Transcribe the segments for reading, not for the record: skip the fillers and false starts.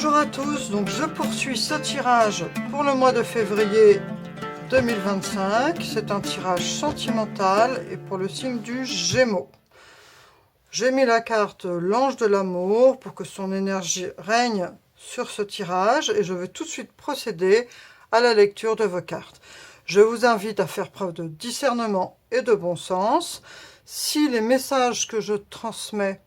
Bonjour à tous, donc je poursuis ce tirage pour le mois de février 2025. C'est un tirage sentimental et pour le signe du Gémeaux. J'ai mis la carte l'ange de l'amour pour que son énergie règne sur ce tirage et je vais tout de suite procéder à la lecture de vos cartes. Je vous invite à faire preuve de discernement et de bon sens. Si les messages que je transmets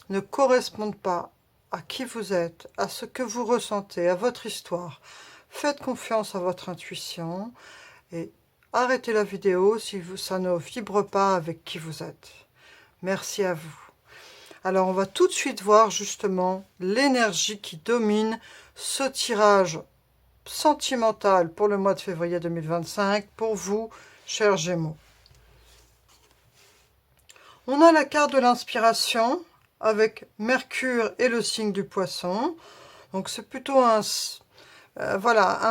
ne correspondent pas à qui vous êtes, à ce que vous ressentez, à votre histoire, faites confiance à votre intuition et arrêtez la vidéo si ça ne vibre pas avec qui vous êtes. Merci à vous. Alors on va tout de suite voir justement l'énergie qui domine ce tirage sentimental pour le mois de février 2025 pour vous, chers Gémeaux. On a la carte de l'inspiration avec Mercure et le signe du Poisson. Donc c'est plutôt un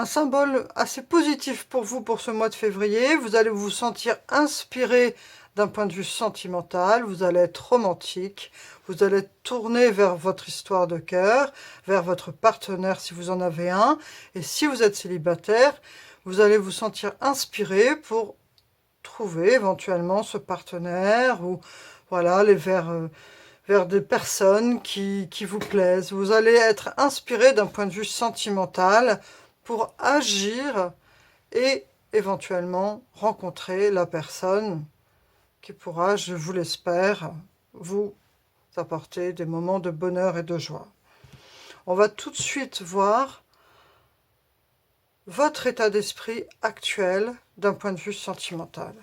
symbole assez positif pour vous pour ce mois de février. Vous allez vous sentir inspiré d'un point de vue sentimental, vous allez être romantique, vous allez tourner vers votre histoire de cœur, vers votre partenaire si vous en avez un, et si vous êtes célibataire, vous allez vous sentir inspiré pour trouver éventuellement ce partenaire ou voilà, aller vers des personnes qui vous plaisent. Vous allez être inspiré d'un point de vue sentimental pour agir et éventuellement rencontrer la personne qui pourra, je vous l'espère, vous apporter des moments de bonheur et de joie. On va tout de suite voir votre état d'esprit actuel d'un point de vue sentimental.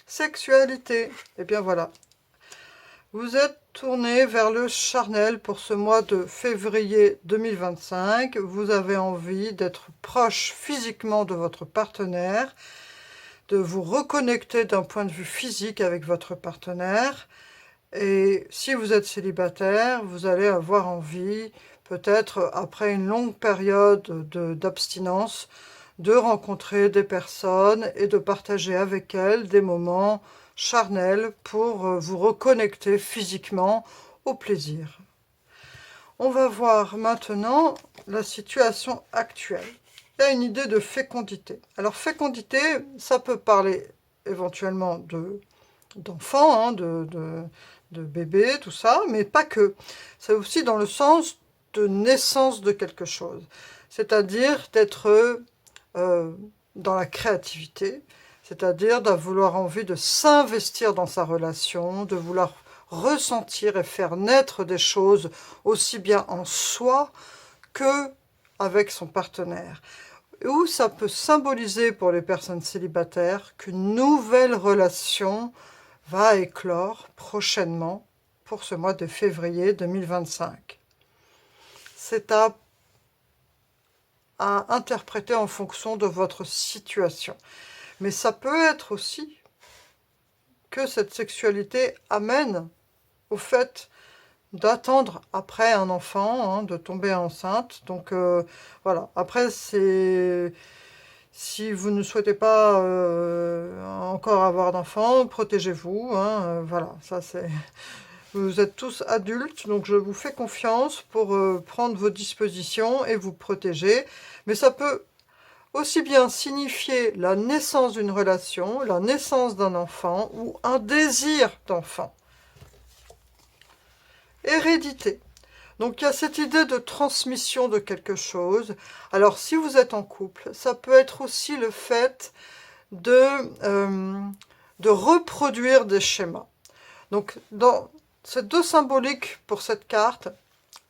Sexualité, et bien voilà. Vous êtes tourné vers le charnel pour ce mois de février 2025. Vous avez envie d'être proche physiquement de votre partenaire, de vous reconnecter d'un point de vue physique avec votre partenaire. Et si vous êtes célibataire, vous allez avoir envie, peut-être après une longue période d'abstinence, de rencontrer des personnes et de partager avec elles des moments charnels pour vous reconnecter physiquement au plaisir. On va voir maintenant la situation actuelle. Il y a une idée de fécondité. Alors fécondité, ça peut parler éventuellement d'enfants, de bébés, tout ça, mais pas que. C'est aussi dans le sens de naissance de quelque chose. C'est-à-dire d'être dans la créativité, c'est-à-dire d'avoir envie de s'investir dans sa relation, de vouloir ressentir et faire naître des choses aussi bien en soi que avec son partenaire. Ou ça peut symboliser pour les personnes célibataires qu'une nouvelle relation va éclore prochainement pour ce mois de février 2025. C'est à interpréter en fonction de votre situation. Mais ça peut être aussi que cette sexualité amène au fait d'attendre après un enfant, de tomber enceinte. Donc voilà, après c'est... Si vous ne souhaitez pas encore avoir d'enfant, protégez-vous. Voilà, ça c'est... Vous êtes tous adultes, donc je vous fais confiance pour prendre vos dispositions et vous protéger. Mais ça peut aussi bien signifier la naissance d'une relation, la naissance d'un enfant ou un désir d'enfant. Hérédité. Donc il y a cette idée de transmission de quelque chose. Alors si vous êtes en couple, ça peut être aussi le fait de reproduire des schémas. Donc dans ces deux symboliques pour cette carte,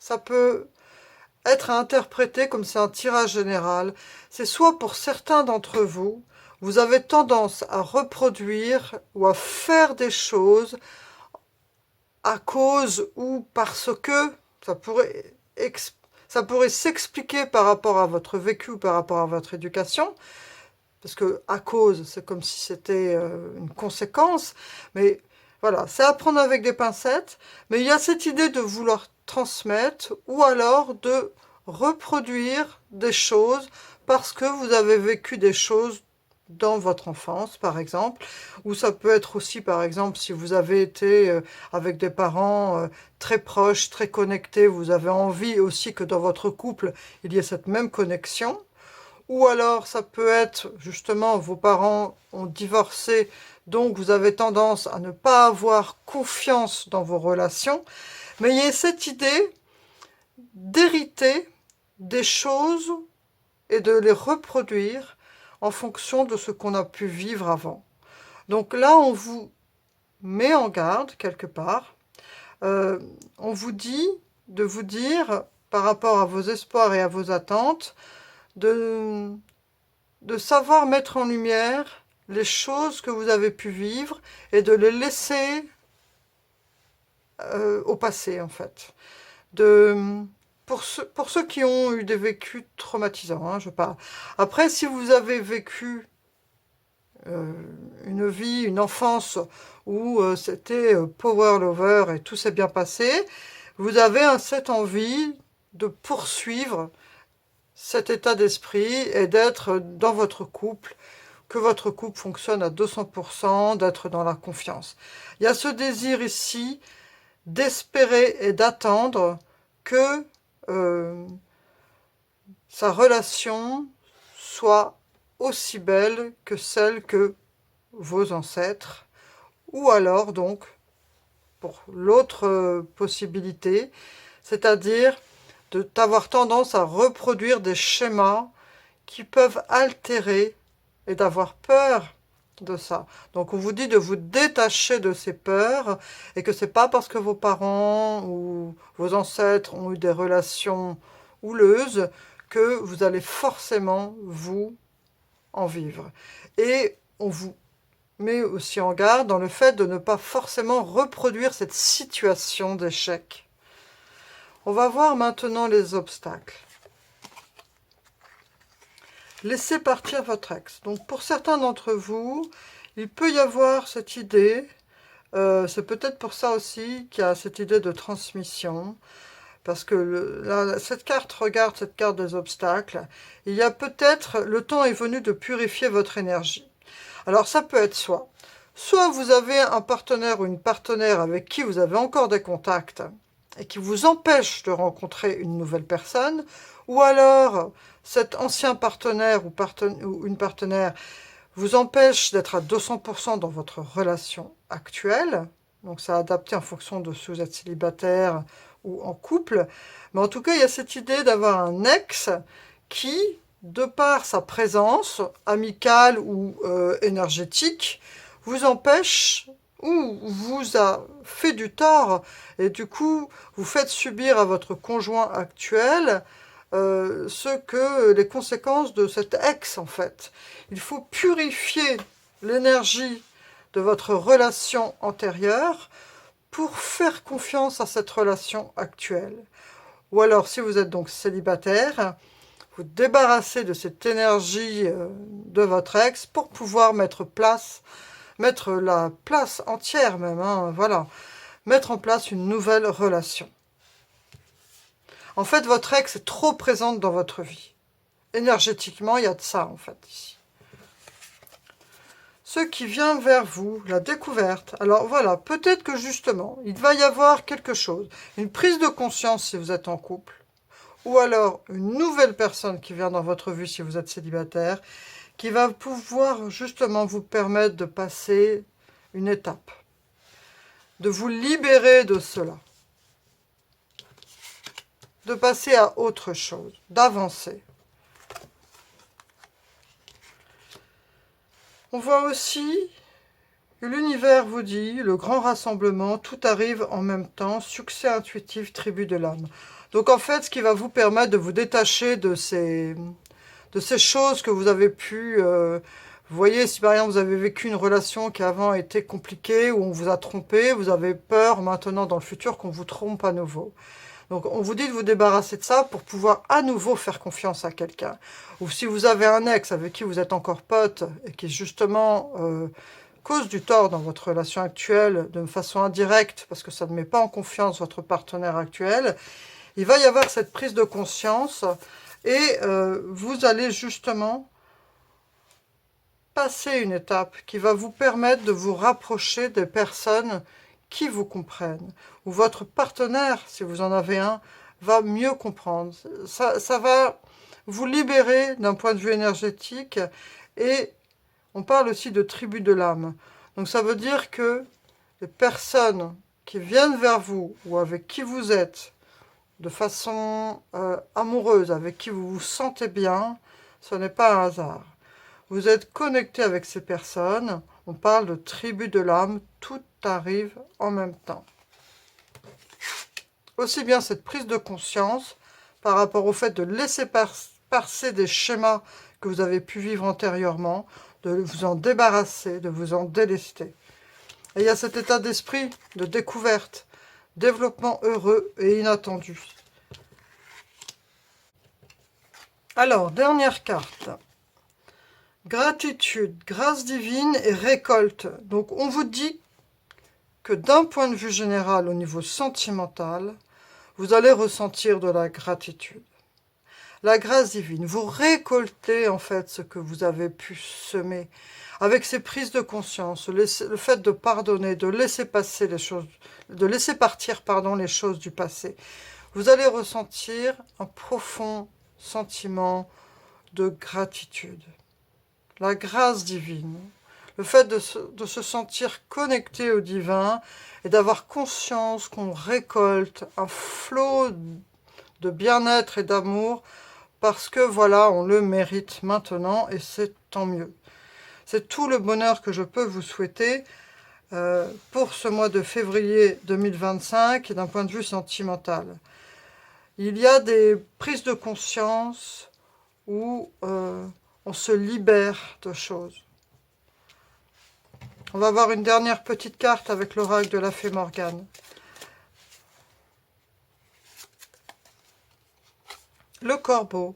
ça peut être interprété comme c'est un tirage général. C'est soit pour certains d'entre vous, vous avez tendance à reproduire ou à faire des choses à cause ou parce que ça pourrait s'expliquer par rapport à votre vécu ou par rapport à votre éducation. Parce que à cause, c'est comme si c'était une conséquence. Mais voilà, c'est à prendre avec des pincettes. Mais il y a cette idée de vouloir transmettre ou alors de reproduire des choses parce que vous avez vécu des choses dans votre enfance, par exemple, ou ça peut être aussi, par exemple, si vous avez été avec des parents très proches, très connectés, vous avez envie aussi que dans votre couple, il y ait cette même connexion. Ou alors, ça peut être, justement, vos parents ont divorcé, donc vous avez tendance à ne pas avoir confiance dans vos relations. Mais il y a cette idée d'hériter des choses et de les reproduire en fonction de ce qu'on a pu vivre avant. Donc là, on vous met en garde quelque part. On vous dit de vous dire, par rapport à vos espoirs et à vos attentes, de savoir mettre en lumière les choses que vous avez pu vivre et de les laisser au passé, en fait. Pour ceux qui ont eu des vécus traumatisants, hein, je parle. Après, si vous avez vécu une vie, une enfance où c'était power lover et tout s'est bien passé, vous avez cette envie de poursuivre cet état d'esprit et d'être dans votre couple, que votre couple fonctionne à 200%, d'être dans la confiance. Il y a ce désir ici d'espérer et d'attendre que sa relation soit aussi belle que celle que vos ancêtres, ou alors donc, pour l'autre possibilité, c'est-à-dire d'avoir tendance à reproduire des schémas qui peuvent altérer et d'avoir peur de ça. Donc on vous dit de vous détacher de ces peurs et que c'est pas parce que vos parents ou vos ancêtres ont eu des relations houleuses que vous allez forcément vous en vivre. Et on vous met aussi en garde dans le fait de ne pas forcément reproduire cette situation d'échec. On va voir maintenant les obstacles. Laissez partir votre ex. Donc pour certains d'entre vous, il peut y avoir cette idée, c'est peut-être pour ça aussi qu'il y a cette idée de transmission, parce que cette carte regarde cette carte des obstacles. Il y a peut-être, le temps est venu de purifier votre énergie. Alors ça peut être soit vous avez un partenaire ou une partenaire avec qui vous avez encore des contacts et qui vous empêche de rencontrer une nouvelle personne, ou alors cet ancien partenaire ou une partenaire vous empêche d'être à 200% dans votre relation actuelle. Donc ça a adapté en fonction de si vous êtes célibataire ou en couple. Mais en tout cas, il y a cette idée d'avoir un ex qui, de par sa présence amicale ou énergétique, vous empêche ou vous a fait du tort et du coup vous faites subir à votre conjoint actuel les conséquences de cet ex en fait. Il faut purifier l'énergie de votre relation antérieure pour faire confiance à cette relation actuelle. Ou alors si vous êtes donc célibataire, vous débarrassez de cette énergie de votre ex pour pouvoir mettre la place entière même, hein, voilà, mettre en place une nouvelle relation. En fait, votre ex est trop présente dans votre vie. Énergétiquement, il y a de ça, en fait, ici. Ce qui vient vers vous, la découverte. Alors voilà, peut-être que justement, il va y avoir quelque chose, une prise de conscience si vous êtes en couple, ou alors une nouvelle personne qui vient dans votre vie si vous êtes célibataire, qui va pouvoir justement vous permettre de passer une étape, de vous libérer de cela, de passer à autre chose, d'avancer. On voit aussi que l'univers vous dit, le grand rassemblement, tout arrive en même temps, succès intuitif, tribu de l'âme. Donc en fait, ce qui va vous permettre de vous détacher de ces choses que vous avez pu... vous voyez, si par exemple vous avez vécu une relation qui avant était compliquée, où on vous a trompé, vous avez peur maintenant dans le futur qu'on vous trompe à nouveau. Donc on vous dit de vous débarrasser de ça pour pouvoir à nouveau faire confiance à quelqu'un. Ou si vous avez un ex avec qui vous êtes encore pote et qui justement cause du tort dans votre relation actuelle de façon indirecte, parce que ça ne met pas en confiance votre partenaire actuel, il va y avoir cette prise de conscience et vous allez justement passer une étape qui va vous permettre de vous rapprocher des personnes qui vous comprennent, ou votre partenaire, si vous en avez un, va mieux comprendre. Ça va vous libérer d'un point de vue énergétique, et on parle aussi de tribu de l'âme. Donc ça veut dire que les personnes qui viennent vers vous, ou avec qui vous êtes, de façon amoureuse, avec qui vous vous sentez bien, ce n'est pas un hasard. Vous êtes connecté avec ces personnes, on parle de tribu de l'âme, tout arrive en même temps. Aussi bien cette prise de conscience par rapport au fait de laisser passer des schémas que vous avez pu vivre antérieurement, de vous en débarrasser, de vous en délester. Et il y a cet état d'esprit de découverte, développement heureux et inattendu. Alors, dernière carte. Gratitude, grâce divine et récolte. Donc, on vous dit que d'un point de vue général, au niveau sentimental, vous allez ressentir de la gratitude. La grâce divine, vous récoltez en fait ce que vous avez pu semer. Avec ces prises de conscience, le fait de pardonner, de laisser passer les choses, de laisser partir, les choses du passé, vous allez ressentir un profond sentiment de gratitude. La grâce divine, le fait de se sentir connecté au divin et d'avoir conscience qu'on récolte un flot de bien-être et d'amour parce que voilà, on le mérite maintenant et c'est tant mieux. C'est tout le bonheur que je peux vous souhaiter pour ce mois de février 2025 et d'un point de vue sentimental. Il y a des prises de conscience où on se libère de choses. On va voir une dernière petite carte avec l'oracle de la fée Morgane. Le corbeau.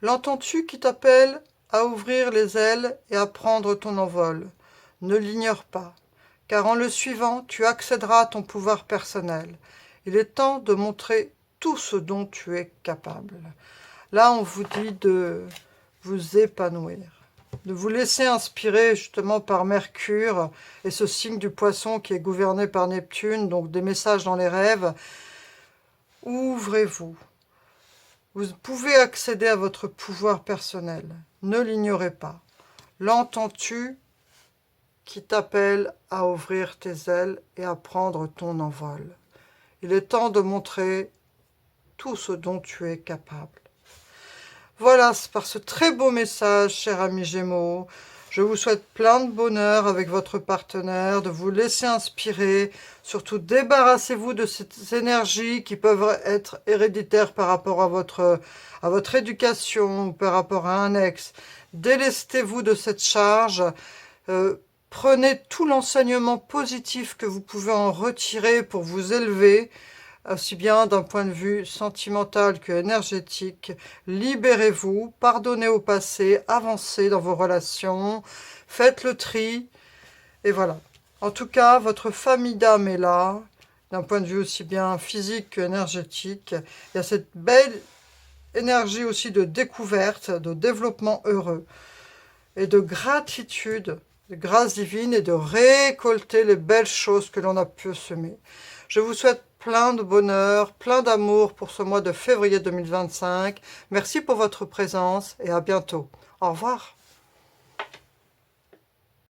L'entends-tu qui t'appelle à ouvrir les ailes et à prendre ton envol? Ne l'ignore pas, car en le suivant, tu accéderas à ton pouvoir personnel. Il est temps de montrer tout ce dont tu es capable. Là, on vous dit de vous épanouir, de vous laisser inspirer justement par Mercure et ce signe du poisson qui est gouverné par Neptune, donc des messages dans les rêves. Ouvrez-vous. Vous pouvez accéder à votre pouvoir personnel. Ne l'ignorez pas. L'entends-tu qui t'appelle à ouvrir tes ailes et à prendre ton envol? Il est temps de montrer tout ce dont tu es capable. Voilà, c'est par ce très beau message, cher ami Gémeaux. Je vous souhaite plein de bonheur avec votre partenaire, de vous laisser inspirer. Surtout, débarrassez-vous de ces énergies qui peuvent être héréditaires par rapport à votre éducation ou par rapport à un ex. Délestez-vous de cette charge. Prenez tout l'enseignement positif que vous pouvez en retirer pour vous élever, aussi bien d'un point de vue sentimental que énergétique. Libérez-vous, pardonnez au passé, avancez dans vos relations, faites le tri, et voilà. En tout cas, votre famille d'âme est là, d'un point de vue aussi bien physique que énergétique. Il y a cette belle énergie aussi de découverte, de développement heureux, et de gratitude, de grâce divine, et de récolter les belles choses que l'on a pu semer. Je vous souhaite plein de bonheur, plein d'amour pour ce mois de février 2025. Merci pour votre présence et à bientôt. Au revoir.